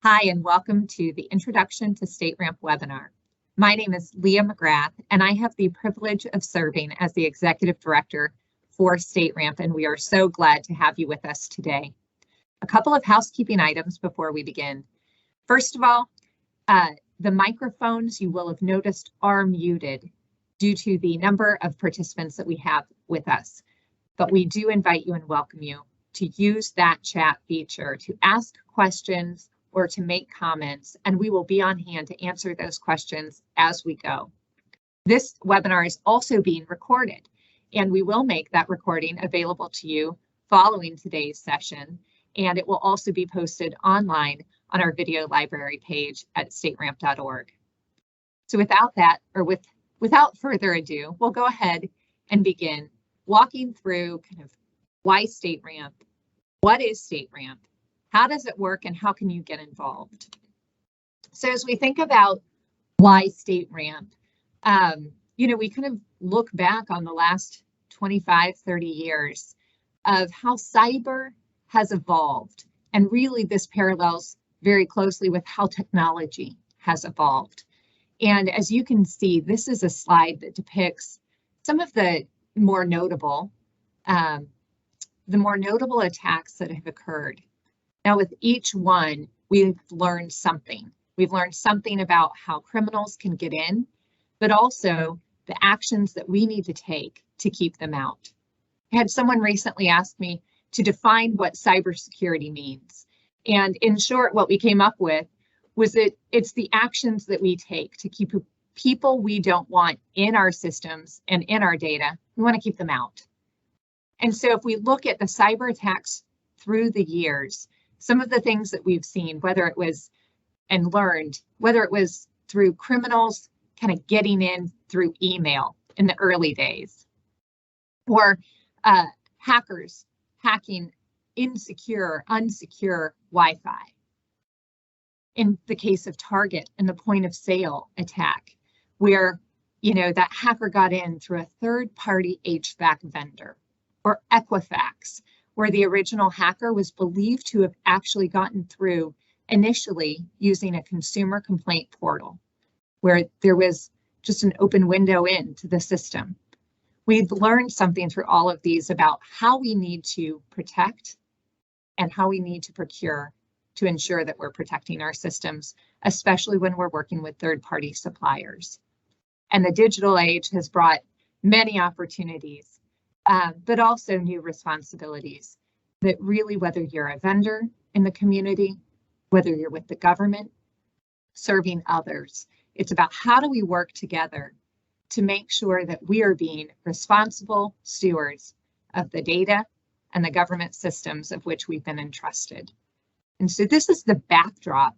Hi, and welcome to the Introduction to StateRAMP webinar. My name is Leah McGrath, and I have the privilege of serving as the Executive Director for StateRAMP, and we are so glad to have you with us today. A couple of housekeeping items before we begin. First of all, the microphones you will have noticed are muted due to the number of participants that we have with us, but we do invite you and welcome you to use that chat feature to ask questions or to make comments, and we will be on hand to answer those questions as we go. This webinar is also being recorded, and we will make that recording available to you following today's session, and it will also be posted online on our video library page at stateramp.org. So without further ado, we'll go ahead and begin walking through kind of why StateRAMP, what is StateRAMP, how does it work, and how can you get involved? So as we think about why StateRAMP, we kind of look back on the last 25, 30 years of how cyber has evolved. And really this parallels very closely with how technology has evolved. And as you can see, this is a slide that depicts some of the more notable attacks that have occurred. Now, with each one, we've learned something. We've learned something about how criminals can get in, but also the actions that we need to take to keep them out. I had someone recently ask me to define what cybersecurity means. And in short, what we came up with was that it's the actions that we take to keep people we don't want in our systems and in our data. We want to keep them out. And so if we look at the cyber attacks through the years, some of the things that we've seen, whether it was through criminals kind of getting in through email in the early days, or hackers hacking unsecure Wi-Fi. In the case of Target and the point of sale attack, where that hacker got in through a third-party HVAC vendor, or Equifax, where the original hacker was believed to have actually gotten through initially using a consumer complaint portal, where there was just an open window into the system. We've learned something through all of these about how we need to protect and how we need to procure to ensure that we're protecting our systems, especially when we're working with third-party suppliers. And the digital age has brought many opportunities, but also new responsibilities that really, whether you're a vendor in the community, whether you're with the government, serving others, it's about how do we work together to make sure that we are being responsible stewards of the data and the government systems of which we've been entrusted. And so this is the backdrop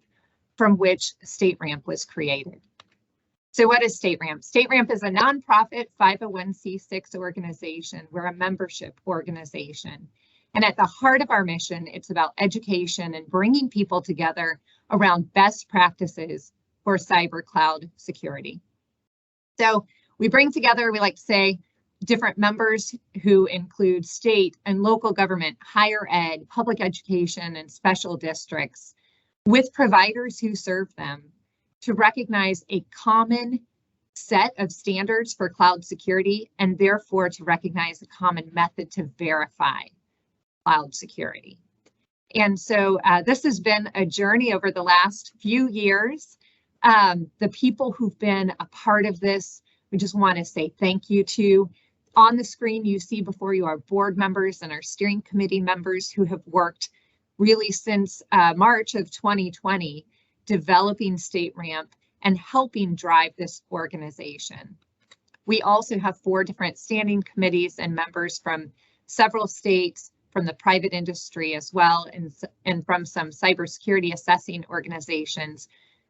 from which StateRAMP was created. So what is StateRAMP? StateRAMP is a nonprofit 501c6 organization. We're a membership organization. And at the heart of our mission, it's about education and bringing people together around best practices for cyber cloud security. So we bring together, we like to say, different members who include state and local government, higher ed, public education, and special districts, with providers who serve them, to recognize a common set of standards for cloud security, and therefore to recognize a common method to verify cloud security. And so this has been a journey over the last few years. The people who've been a part of this, we just want to say thank you to. On the screen you see before you are board members and our steering committee members who have worked really since March of 2020, developing StateRAMP and helping drive this organization. We also have 4 different standing committees and members from several states, from the private industry as well, and from some cybersecurity assessing organizations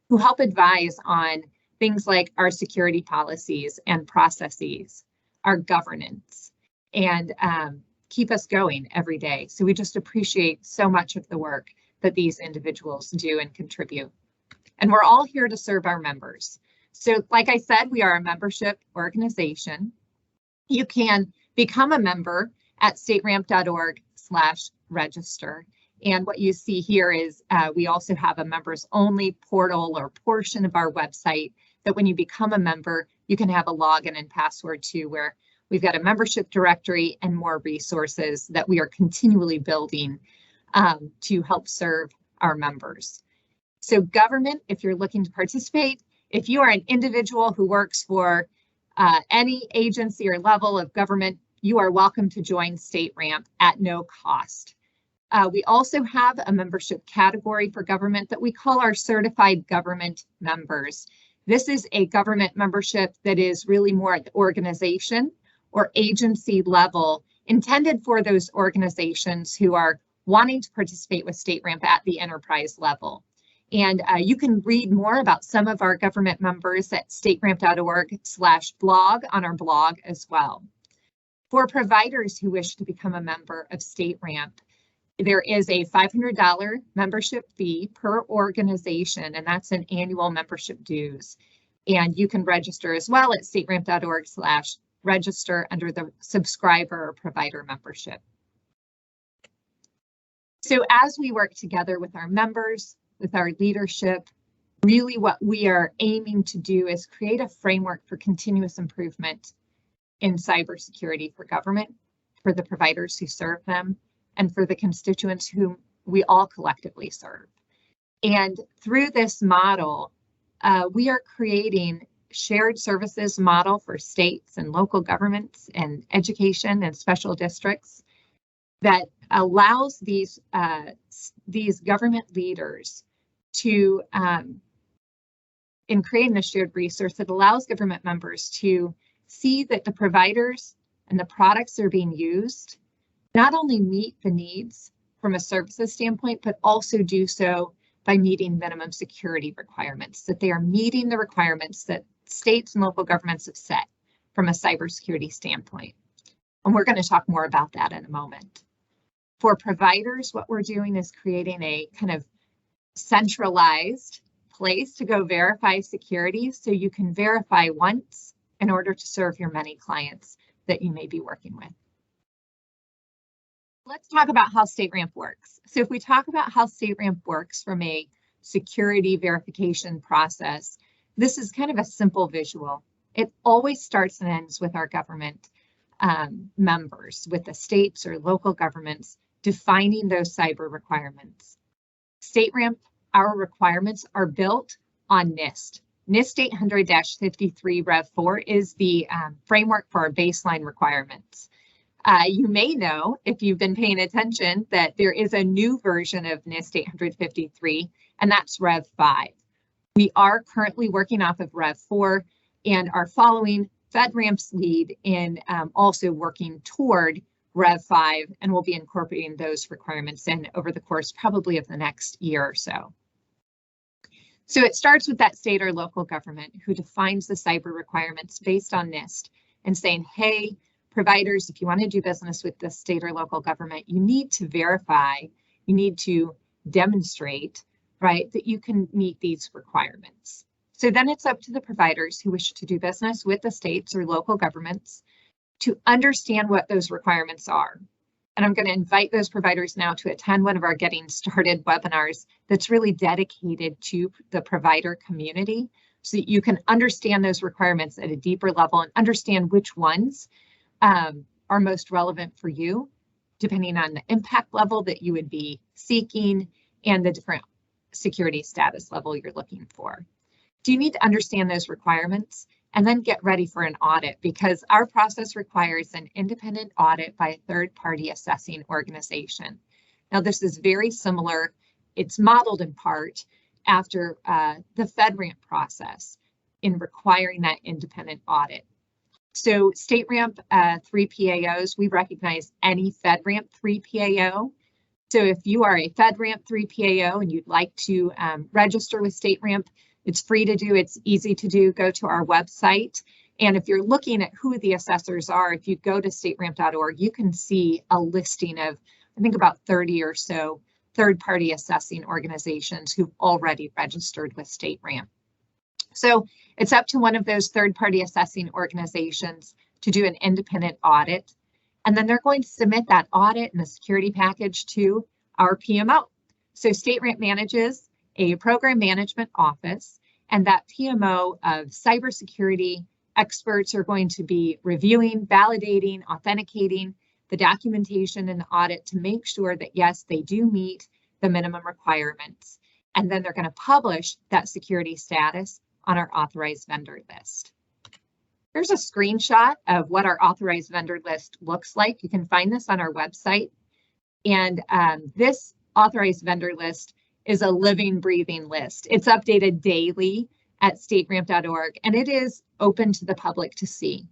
who help advise on things like our security policies and processes, our governance, and keep us going every day. So we just appreciate so much of the work that these individuals do and contribute. And we're all here to serve our members. So like I said, we are a membership organization. You can become a member at stateramp.org/register. And what you see here is we also have a members only portal or portion of our website that when you become a member, you can have a login and password to, where we've got a membership directory and more resources that we are continually building to help serve our members. So government, if you're looking to participate, if you are an individual who works for any agency or level of government, you are welcome to join StateRAMP at no cost. We also have a membership category for government that we call our certified government members. This is a government membership that is really more at the organization or agency level, intended for those organizations who are wanting to participate with StateRAMP at the enterprise level. And you can read more about some of our government members at stateramp.org/blog on our blog as well. For providers who wish to become a member of StateRAMP, there is a $500 membership fee per organization, and that's an annual membership dues. And you can register as well at stateramp.org/register under the subscriber or provider membership. So as we work together with our members, with our leadership, really what we are aiming to do is create a framework for continuous improvement in cybersecurity for government, for the providers who serve them, and for the constituents whom we all collectively serve. And through this model, we are creating shared services model for states and local governments and education and special districts that allows these government leaders to, in creating the shared resource, it allows government members to see that the providers and the products that are being used not only meet the needs from a services standpoint, but also do so by meeting minimum security requirements, that they are meeting the requirements that states and local governments have set from a cybersecurity standpoint. And we're going to talk more about that in a moment. For providers, what we're doing is creating a kind of centralized place to go verify security, so you can verify once in order to serve your many clients that you may be working with. Let's talk about how StateRAMP works. So if we talk about how StateRAMP works from a security verification process, this is kind of a simple visual. It always starts and ends with our government members, with the states or local governments defining those cyber requirements. StateRAMP, our requirements are built on NIST. NIST 800-53 Rev 4 is the framework for our baseline requirements. You may know, if you've been paying attention, that there is a new version of NIST 853, and that's Rev 5. We are currently working off of Rev 4 and are following FedRAMP's lead in also working toward Rev 5, and we'll be incorporating those requirements in over the course probably of the next year or so. So it starts with that state or local government who defines the cyber requirements based on NIST and saying, hey, providers, if you want to do business with the state or local government, you need to verify, you need to demonstrate, right, that you can meet these requirements. So then it's up to the providers who wish to do business with the states or local governments to understand what those requirements are. And I'm going to invite those providers now to attend one of our Getting Started webinars that's really dedicated to the provider community, so that you can understand those requirements at a deeper level and understand which ones are most relevant for you, depending on the impact level that you would be seeking and the different security status level you're looking for. Do you need to understand those requirements and then get ready for an audit, because our process requires an independent audit by a third-party assessing organization. Now, this is very similar. It's modeled in part after the FedRAMP process in requiring that independent audit. So StateRAMP 3 PAOs, we recognize any FedRAMP 3 PAO. So if you are a FedRAMP 3 PAO and you'd like to register with StateRAMP, it's free to do, it's easy to do. Go to our website. And if you're looking at who the assessors are, if you go to stateramp.org, you can see a listing of, I think, about 30 or so third-party assessing organizations who've already registered with StateRAMP. So it's up to one of those third-party assessing organizations to do an independent audit. And then they're going to submit that audit and the security package to our PMO. So StateRAMP manages a program management office, and that PMO of cybersecurity experts are going to be reviewing, validating, authenticating the documentation and the audit to make sure that, yes, they do meet the minimum requirements. And then they're going to publish that security status on our authorized vendor list. Here's a screenshot of what our authorized vendor list looks like. You can find this on our website. And this authorized vendor list is a living, breathing list. It's updated daily at stateramp.org, and it is open to the public to see.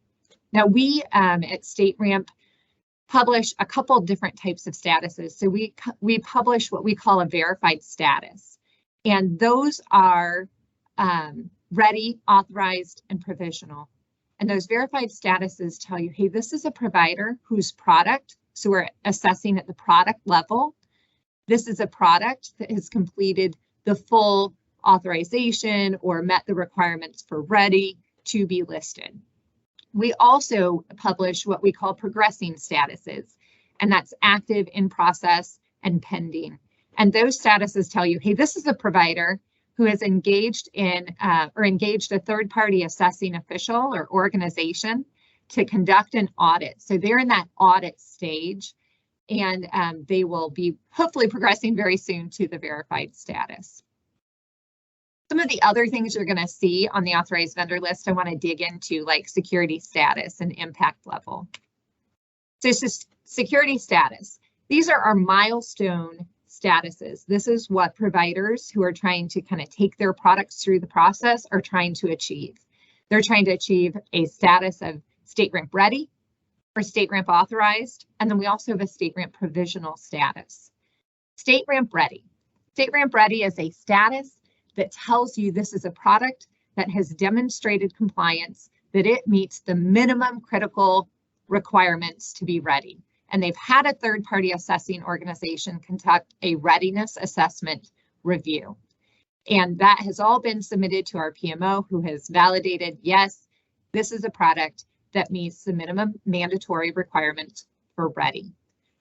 Now, we at StateRAMP publish a couple different types of statuses. So we publish what we call a verified status, and those are ready, authorized, and provisional. And those verified statuses tell you, hey, this is a provider whose product, so we're assessing at the product level. This is a product that has completed the full authorization or met the requirements for ready to be listed. We also publish what we call progressing statuses, and that's active, in process, and pending. And those statuses tell you, hey, this is a provider who has engaged in or engaged a third-party assessing official or organization to conduct an audit. So they're in that audit stage, and they will be hopefully progressing very soon to the verified status. Some of the other things you're going to see on the authorized vendor list, I want to dig into, like security status and impact level. So it's just security status. These are our milestone statuses. This is what providers who are trying to kind of take their products through the process are trying to achieve. They're trying to achieve a status of StateRAMP ready or StateRAMP authorized, and then we also have a StateRAMP provisional status. StateRAMP ready. StateRAMP ready is a status that tells you this is a product that has demonstrated compliance, that it meets the minimum critical requirements to be ready. And they've had a third-party assessing organization conduct a readiness assessment review. And that has all been submitted to our PMO, who has validated, yes, this is a product that meets the minimum mandatory requirements for ready.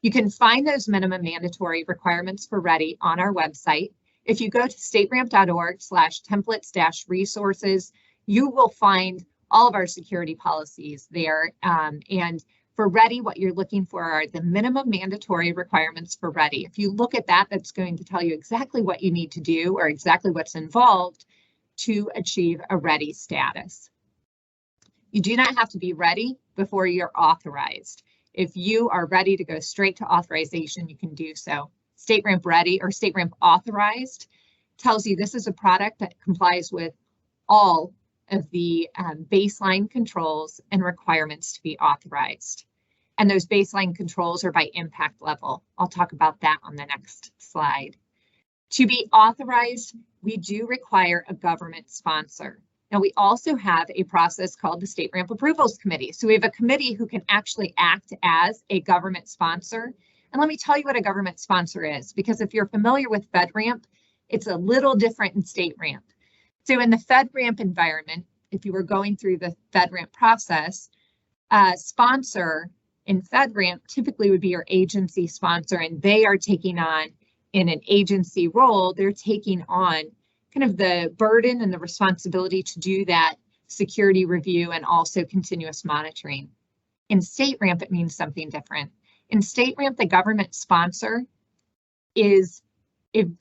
You can find those minimum mandatory requirements for ready on our website. If you go to stateramp.org/templates-resources, you will find all of our security policies there. And for ready, what you're looking for are the minimum mandatory requirements for ready. If you look at that, that's going to tell you exactly what you need to do or exactly what's involved to achieve a ready status. You do not have to be ready before you're authorized. If you are ready to go straight to authorization, you can do so. StateRAMP ready or StateRAMP authorized tells you this is a product that complies with all of the baseline controls and requirements to be authorized. And those baseline controls are by impact level. I'll talk about that on the next slide. To be authorized, we do require a government sponsor. Now, we also have a process called the StateRAMP Approvals Committee. So we have a committee who can actually act as a government sponsor. And let me tell you what a government sponsor is, because if you're familiar with FedRAMP, it's a little different in StateRAMP. So in the FedRAMP environment, if you were going through the FedRAMP process, a sponsor in FedRAMP typically would be your agency sponsor, and they are taking on, in an agency role, they're taking on kind of the burden and the responsibility to do that security review and also continuous monitoring. In StateRAMP, it means something different. In StateRAMP, the government sponsor is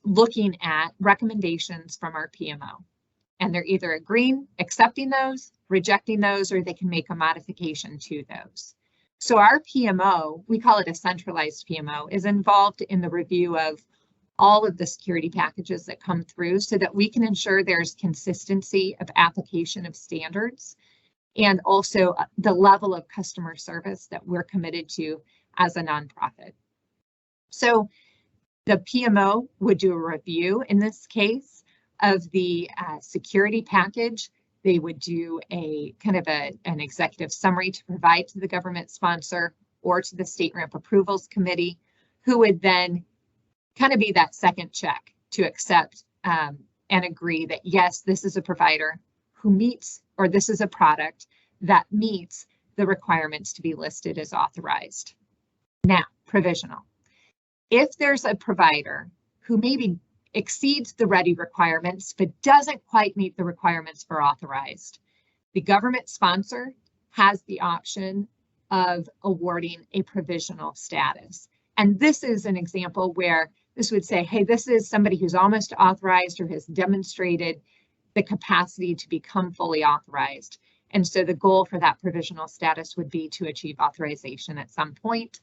looking at recommendations from our PMO. And they're either agreeing, accepting those, rejecting those, or they can make a modification to those. So our PMO, we call it a centralized PMO, is involved in the review of all of the security packages that come through so that we can ensure there's consistency of application of standards and also the level of customer service that we're committed to as a nonprofit. So the PMO would do a review in this case of the security package. They would do a kind of an executive summary to provide to the government sponsor or to the StateRAMP Approvals Committee, who would then kind of be that second check to accept and agree that, yes, this is a provider who meets, or this is a product that meets the requirements to be listed as authorized. Now, provisional. If there's a provider who maybe exceeds the ready requirements, but doesn't quite meet the requirements for authorized, the government sponsor has the option of awarding a provisional status. And this is an example where this would say, hey, this is somebody who's almost authorized or has demonstrated the capacity to become fully authorized. And so the goal for that provisional status would be to achieve authorization at some point.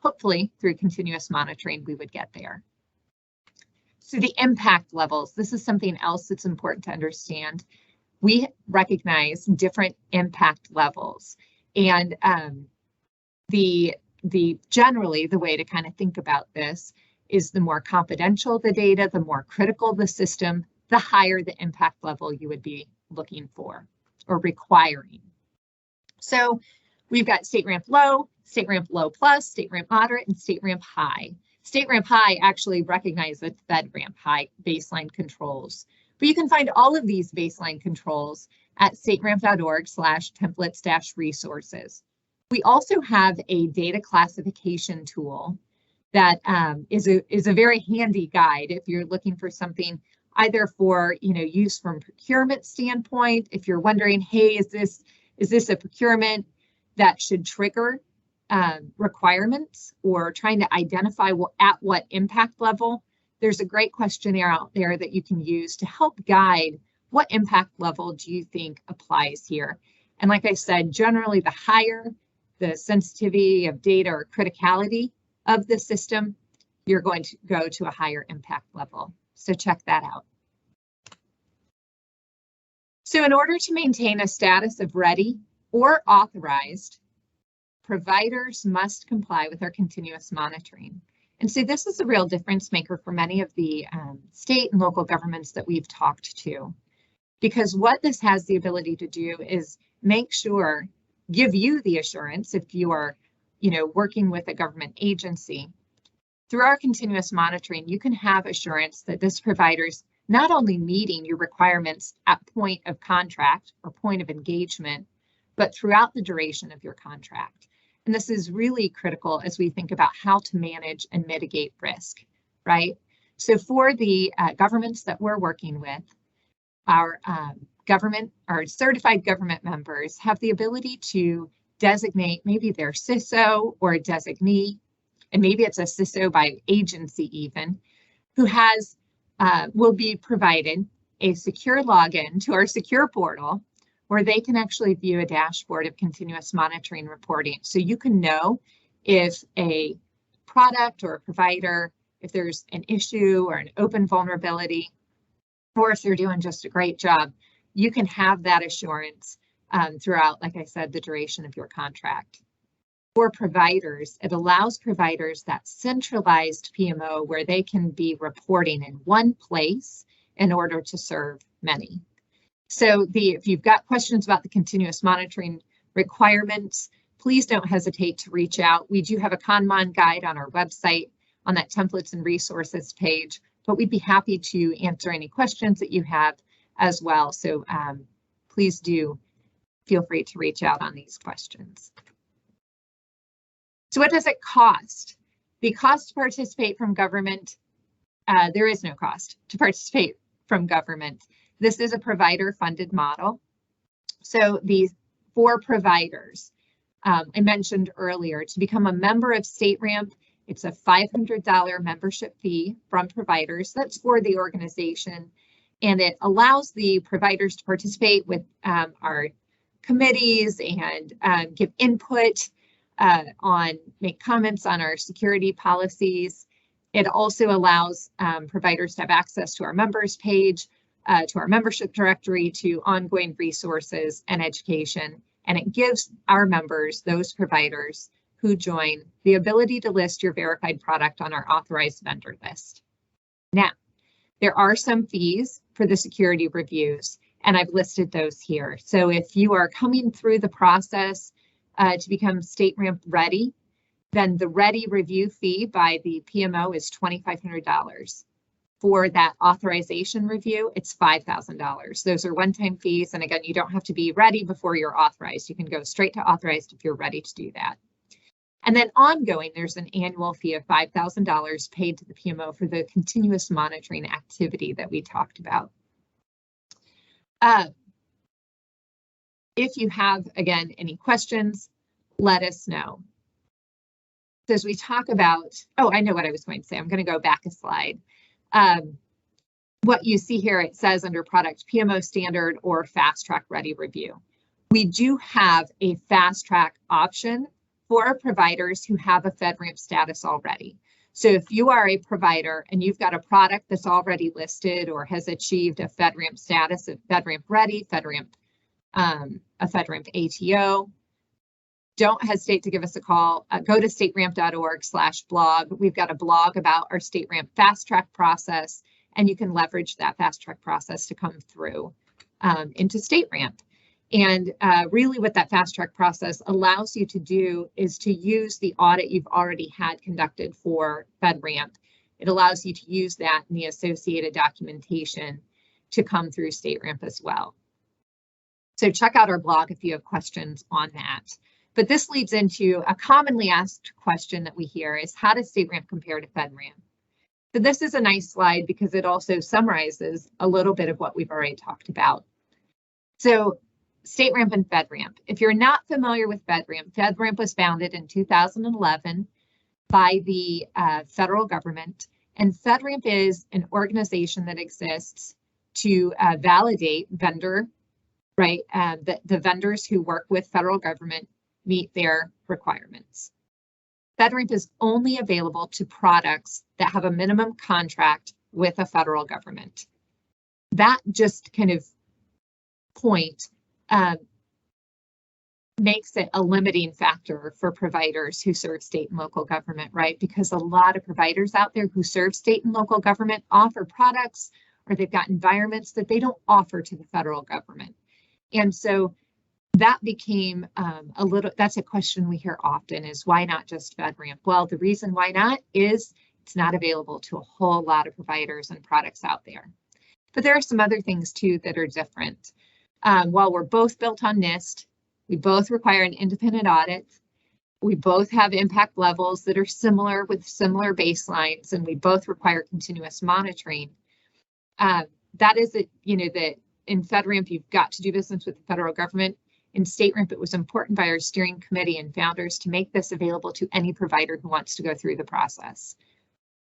Hopefully, through continuous monitoring, we would get there. So the impact levels, this is something else that's important to understand. We recognize different impact levels, and generally the way to kind of think about this is the more confidential the data, the more critical the system, the higher the impact level you would be looking for or requiring. So we've got StateRAMP low, StateRAMP low plus, StateRAMP moderate, and StateRAMP high. StateRAMP high actually recognizes FedRAMP high baseline controls. But you can find all of these baseline controls at stateramp.org/templates-resources. We also have a data classification tool that is a very handy guide if you're looking for something either for use from procurement standpoint. If you're wondering, hey, is this a procurement that should trigger requirements, or trying to identify at what impact level, there's a great questionnaire out there that you can use to help guide what impact level do you think applies here. And like I said, generally the higher the sensitivity of data or criticality of the system, you're going to go to a higher impact level. So check that out. So in order to maintain a status of ready or authorized, providers must comply with our continuous monitoring. And so this is a real difference maker for many of the state and local governments that we've talked to, because what this has the ability to do is make sure, give you the assurance if you are, working with a government agency. Through our continuous monitoring, you can have assurance that this provider's not only meeting your requirements at point of contract or point of engagement, but throughout the duration of your contract. And this is really critical as we think about how to manage and mitigate risk, right? So for the governments that we're working with, our certified government members have the ability to designate maybe their CISO or a designee, and maybe it's a CISO by agency even, who will be provided a secure login to our secure portal where they can actually view a dashboard of continuous monitoring reporting. So you can know if a product or a provider, if there's an issue or an open vulnerability, or if they're doing just a great job, you can have that assurance throughout, like I said, the duration of your contract. For providers, it allows providers that centralized PMO where they can be reporting in one place in order to serve many. So if you've got questions about the continuous monitoring requirements, please don't hesitate to reach out. We do have a ConMon guide on our website on that templates and resources page, but we'd be happy to answer any questions that you have as well. So please do feel free to reach out on these questions. So what does it cost? The cost to participate from government, there is no cost to participate from government. This is a provider-funded model. So for providers, I mentioned earlier, to become a member of StateRAMP, it's a $500 membership fee from providers. That's for the organization, and it allows the providers to participate with our committees and give input make comments on our security policies. It also allows providers to have access to our members page, to our membership directory, to ongoing resources and education. And it gives our members, those providers who join, the ability to list your verified product on our authorized vendor list. Now, there are some fees for the security reviews, and I've listed those here. So if you are coming through the process to become StateRAMP ready, then the ready review fee by the PMO is $2,500. For that authorization review, it's $5,000. Those are one-time fees. And again, you don't have to be ready before you're authorized. You can go straight to authorized if you're ready to do that. And then ongoing, there's an annual fee of $5,000 paid to the PMO for the continuous monitoring activity that we talked about. If you have, again, any questions, let us know. So as we talk about, oh, I know what I was going to say. I'm going to go back a slide. What you see here, it says under product PMO standard or fast track ready review. We do have a fast track option for providers who have a FedRAMP status already. So if you are a provider and you've got a product that's already listed or has achieved a FedRAMP status of FedRAMP ready, a FedRAMP ATO, don't hesitate to give us a call. Go to stateramp.org/blog. We've got a blog about our StateRAMP fast track process, and you can leverage that fast track process to come through into StateRAMP. And really what that fast track process allows you to do is to use the audit you've already had conducted for FedRAMP. It allows you to use that in the associated documentation to come through StateRAMP as well. So check out our blog if you have questions on that. But this leads into a commonly asked question that we hear is, how does StateRAMP compare to FedRAMP? So this is a nice slide because it also summarizes a little bit of what we've already talked about. So StateRAMP and FedRAMP. If you're not familiar with FedRAMP was founded in 2011 by the federal government, and FedRAMP is an organization that exists to validate vendor, right? The vendors who work with federal government meet their requirements. FedRAMP is only available to products that have a minimum contract with a federal government. That just kind of point makes it a limiting factor for providers who serve state and local government, right? Because a lot of providers out there who serve state and local government offer products, or they've got environments that they don't offer to the federal government. And so that became that's a question we hear often is, why not just FedRAMP? Well, the reason why not is it's not available to a whole lot of providers and products out there. But there are some other things too that are different. While we're both built on NIST, we both require an independent audit. We both have impact levels that are similar with similar baselines, and we both require continuous monitoring. That is that in FedRAMP, you've got to do business with the federal government. In StateRAMP, it was important by our steering committee and founders to make this available to any provider who wants to go through the process.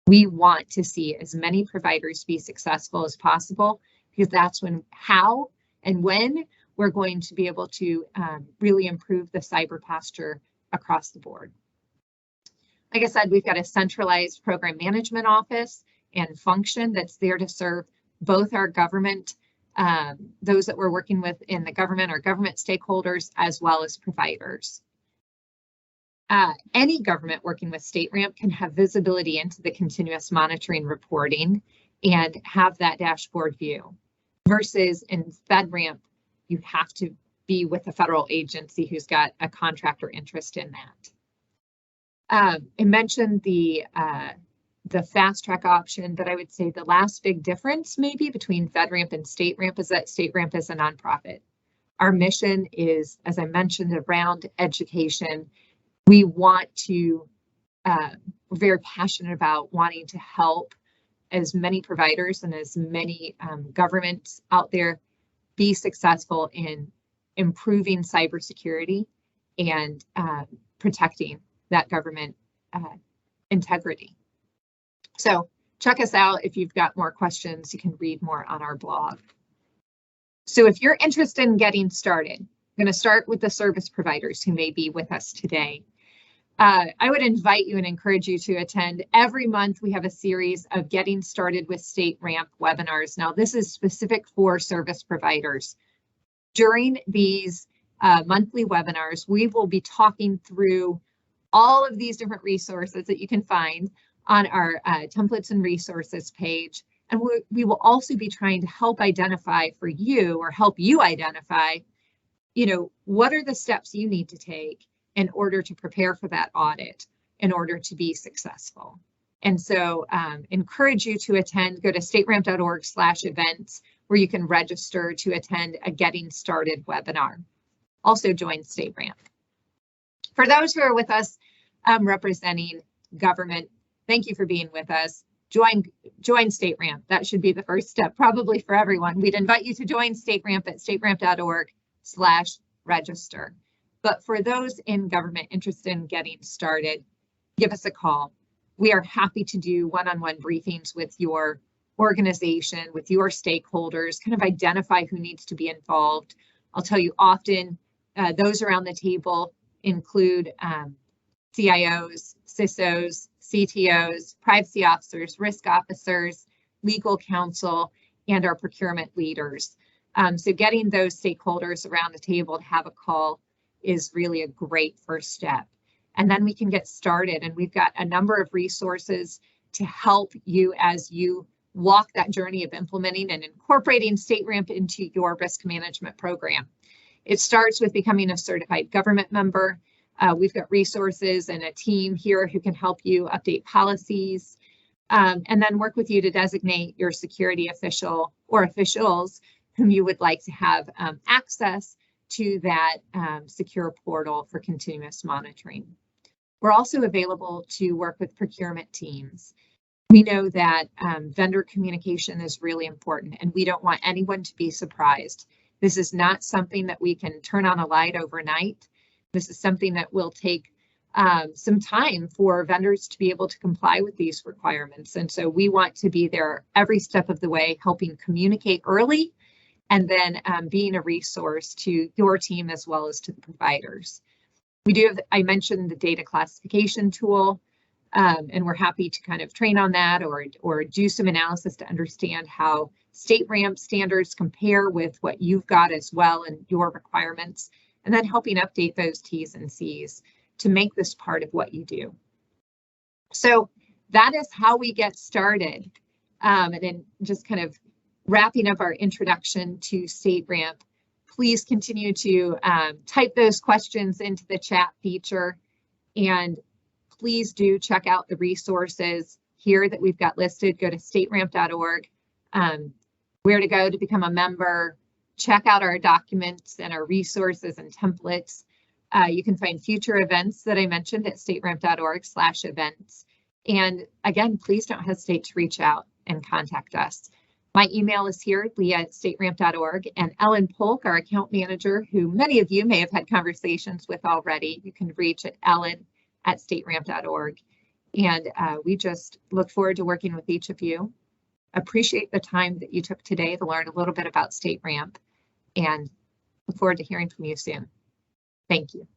We want to see as many providers be successful as possible, because that's how and when we're going to be able to really improve the cyber posture across the board. Like I said, we've got a centralized program management office and function that's there to serve both our government, those that we're working with in the government, our government stakeholders, as well as providers. Any government working with StateRAMP can have visibility into the continuous monitoring reporting and have that dashboard view. Versus in FedRAMP, you have to be with a federal agency who's got a contract or interest in that. I mentioned the fast track option, but I would say the last big difference maybe between FedRAMP and StateRAMP is that StateRAMP is a nonprofit. Our mission is, as I mentioned, around education. We want to, we're very passionate about wanting to help as many providers and as many governments out there be successful in improving cybersecurity and protecting that government integrity. So check us out. If you've got more questions, you can read more on our blog. So if you're interested in getting started, I'm going to start with the service providers who may be with us today. I would invite you and encourage you to attend. Every month we have a series of Getting Started with StateRAMP webinars. Now this is specific for service providers. During these monthly webinars, we will be talking through all of these different resources that you can find on our templates and resources page. And we will also be trying to help identify for you, or help you identify, what are the steps you need to take in order to prepare for that audit, in order to be successful. And so encourage you to attend. Go to stateramp.org/events, where you can register to attend a Getting Started webinar. Also join StateRAMP. For those who are with us representing government. Thank you for being with us. Join StateRAMP. That should be the first step, probably for everyone. We'd invite you to join StateRAMP at stateramp.org/register. But for those in government interested in getting started, give us a call. We are happy to do one-on-one briefings with your organization, with your stakeholders, kind of identify who needs to be involved. I'll tell you often, those around the table include CIOs, CISOs, CTOs, privacy officers, risk officers, legal counsel, and our procurement leaders. So getting those stakeholders around the table to have a call is really a great first step. And then we can get started, and we've got a number of resources to help you as you walk that journey of implementing and incorporating StateRAMP into your risk management program. It starts with becoming a certified government member. We've got resources and a team here who can help you update policies, and then work with you to designate your security official or officials whom you would like to have access to that secure portal for continuous monitoring. We're also available to work with procurement teams. We know that vendor communication is really important, and we don't want anyone to be surprised. This is not something that we can turn on a light overnight. This is something that will take some time for vendors to be able to comply with these requirements. And so we want to be there every step of the way, helping communicate early, and then being a resource to your team as well as to the providers. We do have, I mentioned the data classification tool, and we're happy to kind of train on that or do some analysis to understand how StateRAMP standards compare with what you've got as well and your requirements, and then helping update those T's and C's to make this part of what you do. So that is how we get started. And then just kind of wrapping up our introduction to StateRAMP, please continue to type those questions into the chat feature, and please do check out the resources here that we've got listed. Go to stateramp.org, where to go to become a member, check out our documents and our resources and templates. You can find future events that I mentioned at stateramp.org/events. And again, please don't hesitate to reach out and contact us. My email is here, leah@stateramp.org, and Ellen Polk, our account manager, who many of you may have had conversations with already, you can reach at ellen@stateramp.org. And we just look forward to working with each of you. Appreciate the time that you took today to learn a little bit about StateRAMP, and look forward to hearing from you soon. Thank you.